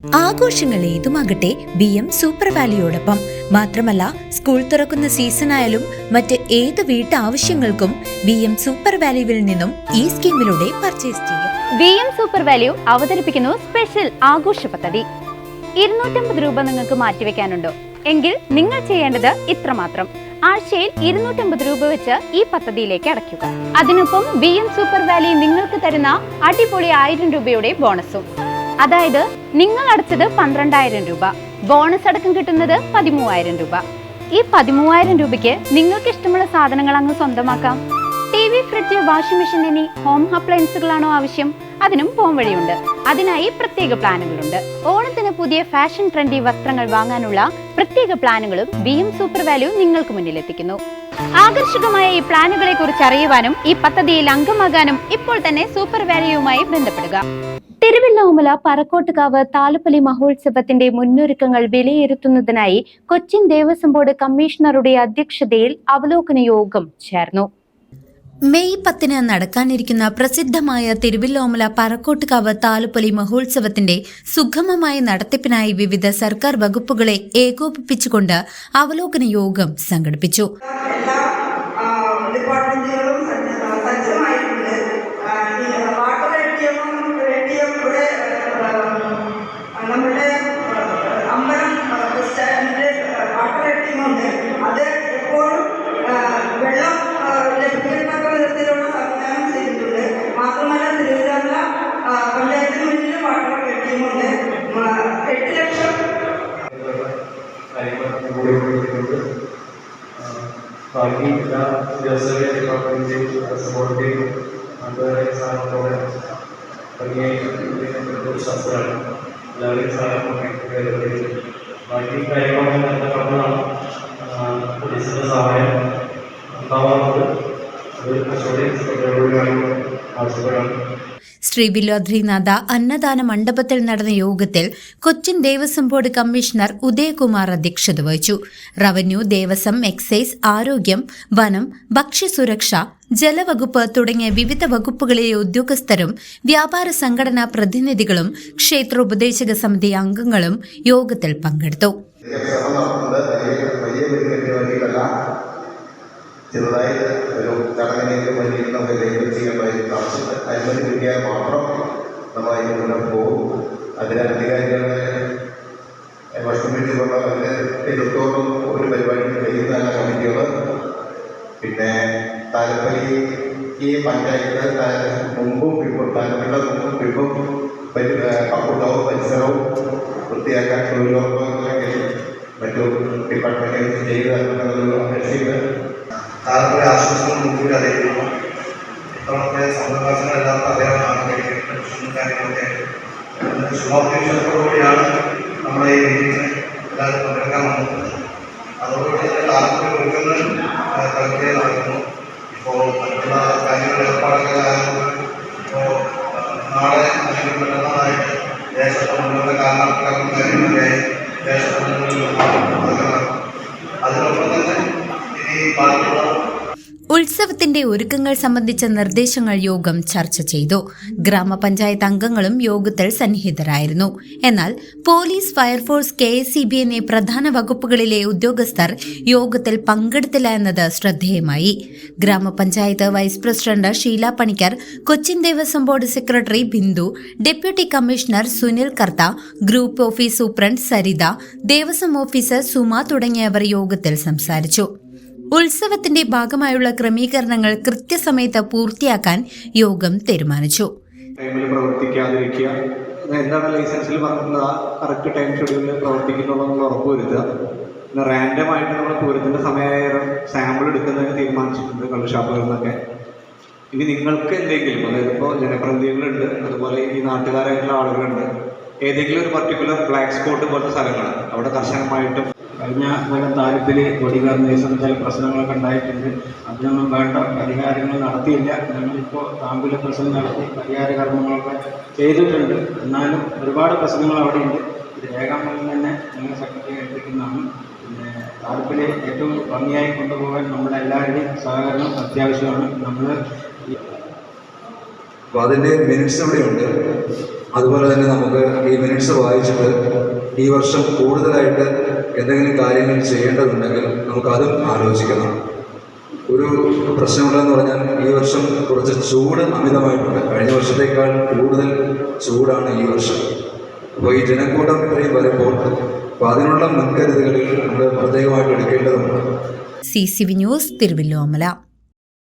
ആഘോഷങ്ങൾ ഏതുമാകട്ടെ BM super വാലിയോടൊപ്പം. മാത്രമല്ല, സ്കൂൾ തുറക്കുന്ന സീസണായാലും മറ്റ് ഏത് വീട്ടാവശ്യങ്ങൾക്കും BM സൂപ്പർ വാല്യൂവിൽ നിന്നും ഈ സ്കീമിലൂടെ പർച്ചേസ് ചെയ്യാം. BM സൂപ്പർ വാല്യൂ അവതരിപ്പിക്കുന്നു സ്പെഷ്യൽ ആഘോഷ പദ്ധതി. 250 രൂപ നിങ്ങൾക്ക് മാറ്റിവെക്കാനുണ്ടോ? എങ്കിൽ നിങ്ങൾ ചെയ്യേണ്ടത് ഇത്രമാത്രം: ആഴ്ചയിൽ 250 രൂപ വെച്ച് ഈ പദ്ധതിയിലേക്ക് അടയ്ക്കുക. അതിനൊപ്പം BM സൂപ്പർ വാല്യൂ നിങ്ങൾക്ക് തരുന്ന അടിപൊളി 1000 രൂപയുടെ ബോണസും. അതായത് നിങ്ങൾ അടച്ചത് 12,000 രൂപ, ബോണസ് അടക്കം കിട്ടുന്നത് 13,000 രൂപ. ഈ 13,000 രൂപയ്ക്ക് നിങ്ങൾക്ക് ഇഷ്ടമുള്ള സാധനങ്ങൾ അങ്ങ് സ്വന്തമാക്കാം. TV, ഫ്രിഡ്ജ്, വാഷിംഗ് മെഷീൻ എന്നീ ഹോം അപ്ലയൻസുകളാണോ ആവശ്യം? അതിനും പോം വഴിയുണ്ട്. അതിനായി പ്രത്യേക പ്ലാനുകളുണ്ട്. ഓണത്തിന് പുതിയ ഫാഷൻ ട്രെൻഡി വസ്ത്രങ്ങൾ വാങ്ങാനുള്ള പ്രത്യേക പ്ലാനുകളും BM സൂപ്പർ വാല്യൂ നിങ്ങൾക്ക് മുന്നിലെത്തിക്കുന്നു. ആകർഷകമായ ഈ പ്ലാനുകളെ കുറിച്ച് അറിയുവാനും ഈ പദ്ധതിയിൽ അംഗമാകാനും ഇപ്പോൾ തന്നെ സൂപ്പർ വാല്യൂവുമായി ബന്ധപ്പെടുക. തിരുവല്ലോമല പറക്കോട്ടുകാവ് താലപ്പൊലി മഹോത്സവത്തിന്റെ മുന്നൊരുക്കങ്ങൾ വിലയിരുത്തുന്നതിനായി കൊച്ചിൻ ദേവസ്വം ബോർഡ് കമ്മീഷണറുടെ അധ്യക്ഷതയിൽ അവലോകന യോഗം ചേർന്നു. മെയ് 10 നടക്കാനിരിക്കുന്ന പ്രസിദ്ധമായ തിരുവല്ലോമല പറക്കോട്ടുകാവ് താലപ്പൊലി മഹോത്സവത്തിന്റെ സുഗമമായ നടത്തിപ്പിനായി വിവിധ സർക്കാർ വകുപ്പുകളെ ഏകോപിപ്പിച്ചുകൊണ്ട് അവലോകന യോഗം സംഘടിപ്പിച്ചു. ബാക്കി എല്ലാ വ്യവസായ ഡിപ്പാർട്ട്മെൻറ്റിൻ്റെയും സപ്പോർട്ടിൻ്റെയും അതുപോലെ സാധനത്തോടെ ശാസ്ത്രമാണ് എല്ലാവരുടെയും സഹായം. ബാക്കി കാര്യങ്ങളൊക്കെ ബന്ധപ്പെട്ടതാണ് പോലീസിൻ്റെ സഹായം ഉണ്ടാവാറുണ്ട്. അത് കച്ചവടം ആവശ്യപ്പെടാണ്. ശ്രീ വില്ലോദ്രിനാഥ അന്നദാന മണ്ഡപത്തിൽ നടന്ന യോഗത്തിൽ കൊച്ചിൻ ദേവസ്വം ബോർഡ് കമ്മീഷണർ ഉദയകുമാർ അധ്യക്ഷത വഹിച്ചു. റവന്യൂ, ദേവസ്വം, എക്സൈസ്, ആരോഗ്യം, വനം, ഭക്ഷ്യസുരക്ഷ, ജലവകുപ്പ് തുടങ്ങിയ വിവിധ വകുപ്പുകളിലെ ഉദ്യോഗസ്ഥരും വ്യാപാര സംഘടനാ പ്രതിനിധികളും ക്ഷേത്രോപദേശക സമിതി അംഗങ്ങളും യോഗത്തിൽ പങ്കെടുത്തു. ചെറുതായി ഒരു ചടങ്ങിലേക്ക് വേണ്ടിയിരുന്ന അനുമതി കിട്ടിയാൽ മാത്രം നമ്മൾ അതിന് മുന്നോട്ട് പോകും. അതിന് അധികാരികളുടെ വശമിച്ചുകൊണ്ട് അതിന് എതിർത്തോടും ഒരു പരിപാടി ചെയ്യുന്നതല്ല കമ്മിറ്റികൾ. പിന്നെ താലപ്പൊലി ഈ പഞ്ചായത്ത് മുമ്പും പിമ്പും താലപ്പൊലിയുടെ മുമ്പും പിമ്പും കപ്പുണ്ടാവും പരിസരവും വൃത്തിയാക്കാൻ തൊഴിലുറപ്പ് മറ്റു ഡിപ്പാർട്ട്മെൻറ്റുകൾ ചെയ്തു തരുന്നൊരു അപേക്ഷയുണ്ട്. താലപ്പൊലി ആശ്വാസങ്ങൾ മുൻകൂട്ടി അറിയിക്കുന്നു. ഇത്തവണത്തെ സംഘർഷങ്ങളെല്ലാം അദ്ദേഹമാണ് കഴിക്കുന്നത് കാര്യങ്ങളൊക്കെ ശുഭാപ്തീക്ഷത്തോടുകൂടിയാണ് നമ്മുടെ ഈ മീറ്റിംഗിന് എല്ലാവരും പങ്കെടുക്കാൻ വന്നത്. അതോടുകൂടി തന്നെ താലപ്പൊലി ഒരുക്കുന്ന കളക്ടറെ നടക്കുന്നു. ഇപ്പോൾ മറ്റുള്ള കാര്യങ്ങൾ ഏർപ്പാടുകൾ ഇപ്പോൾ നാളെ അല്ലെങ്കിൽ മറ്റന്നാളായിട്ട് ദേശത്തെ കാരണക്കാർക്കും കാര്യങ്ങളൊക്കെയായി ദേശത്തെ അതിനൊപ്പം തന്നെ ഈ പാർട്ടിയുള്ള ഉത്സവത്തിന്റെ ഒരുക്കങ്ങൾ സംബന്ധിച്ച നിർദ്ദേശങ്ങൾ യോഗം ചർച്ച ചെയ്തു. ഗ്രാമപഞ്ചായത്ത് അംഗങ്ങളും യോഗത്തിൽ സന്നിഹിതരായിരുന്നു. എന്നാൽ പോലീസ്, ഫയർഫോഴ്സ്, KSEB എന്നീ പ്രധാന വകുപ്പുകളിലെ ഉദ്യോഗസ്ഥർ യോഗത്തിൽ പങ്കെടുത്തില്ല എന്നത് ശ്രദ്ധേയമായി. ഗ്രാമപഞ്ചായത്ത് vice president Sheela Panicker, Cochin Devaswom board secretary Bindu, deputy commissioner Sunil Kartha, group office superintendent Saritha, Devaswom officer Suma തുടങ്ങിയവർ യോഗത്തിൽ സംസാരിച്ചു. ഉത്സവത്തിന്റെ ഭാഗമായുള്ള ക്രമീകരണങ്ങൾ കൃത്യസമയത്ത് പൂർത്തിയാക്കാൻ യോഗം തീരുമാനിച്ചു. ടൈമിൽ പ്രവർത്തിക്കാതിരിക്കുക, എന്താണ് ലൈസൻസിൽ പറഞ്ഞിട്ടുള്ളത് ആ കറക്റ്റ് ടൈം ഷെഡ്യൂളിൽ പ്രവർത്തിക്കുന്നുള്ളതെന്നുള്ള ഉറപ്പുവരുത്തുക. പിന്നെ റാൻഡമായിട്ട് നമ്മൾ പൂരത്തിൻ്റെ സമയമായാലും സാമ്പിൾ എടുക്കുന്നതിന് തീരുമാനിച്ചിട്ടുണ്ട് കള്ളുഷാപ്പുകളിൽ നിന്നൊക്കെ. ഇനി നിങ്ങൾക്ക് എന്തെങ്കിലും, അതായത് ഇപ്പോൾ ജനപ്രതിനിധികളുണ്ട്, അതുപോലെ ഈ നാട്ടുകാരായിട്ടുള്ള ആളുകളുണ്ട്, ഏതെങ്കിലും ഒരു പർട്ടിക്കുലർ ബ്ലാക്ക് സ്പോട്ട് പോലത്തെ സ്ഥലങ്ങൾ അവിടെ കർശനമായിട്ടും കഴിഞ്ഞ കൊല്ലം താലപ്പൊലി കൊടികാരണ ചില പ്രശ്നങ്ങളൊക്കെ ഉണ്ടായിട്ടുണ്ട്. അതിനൊന്നും വേണ്ട പരിഹാരങ്ങൾ നടത്തിയില്ല. ഞങ്ങളിപ്പോൾ താമ്പൂല പ്രശ്നം നടത്തി പരിഹാര കർമ്മങ്ങളൊക്കെ ചെയ്തിട്ടുണ്ട്. എന്നാലും ഒരുപാട് പ്രശ്നങ്ങൾ അവിടെയുണ്ട്. ഇത് രേഖാമൂലം തന്നെ ഞങ്ങൾ സെക്രട്ടറി ഏൽപ്പിക്കുന്നതാണ്. പിന്നെ താലപ്പൊലി ഏറ്റവും ഭംഗിയായി കൊണ്ടുപോകാൻ നമ്മുടെ എല്ലാവരുടെയും സഹകരണം അത്യാവശ്യമാണ്. നമ്മൾ അപ്പോൾ അതിൻ്റെ മിനിറ്റ്സ് ഇവിടെയുണ്ട്. അതുപോലെ തന്നെ നമുക്ക് ഈ മിനിറ്റ്സ് വായിച്ചിട്ട് ഈ വർഷം കൂടുതലായിട്ട് എന്തെങ്കിലും കാര്യങ്ങൾ ചെയ്യേണ്ടതുണ്ടെങ്കിൽ നമുക്കതും ആലോചിക്കണം. ഒരു പ്രശ്നമുള്ളതെന്ന് പറഞ്ഞാൽ ഈ വർഷം കുറച്ച് ചൂട് അമിതമായിട്ടുണ്ട്. കഴിഞ്ഞ വർഷത്തേക്കാൾ കൂടുതൽ ചൂടാണ് ഈ വർഷം. അപ്പോൾ ഈ ജനക്കൂട്ടം ഇത്രയും വരുമ്പോൾ അപ്പോൾ അതിനുള്ള മുൻകരുതലുകൾ നമ്മൾ പ്രത്യേകമായിട്ട് എടുക്കേണ്ടതുണ്ട്. CCV news, Thiruvilwamala.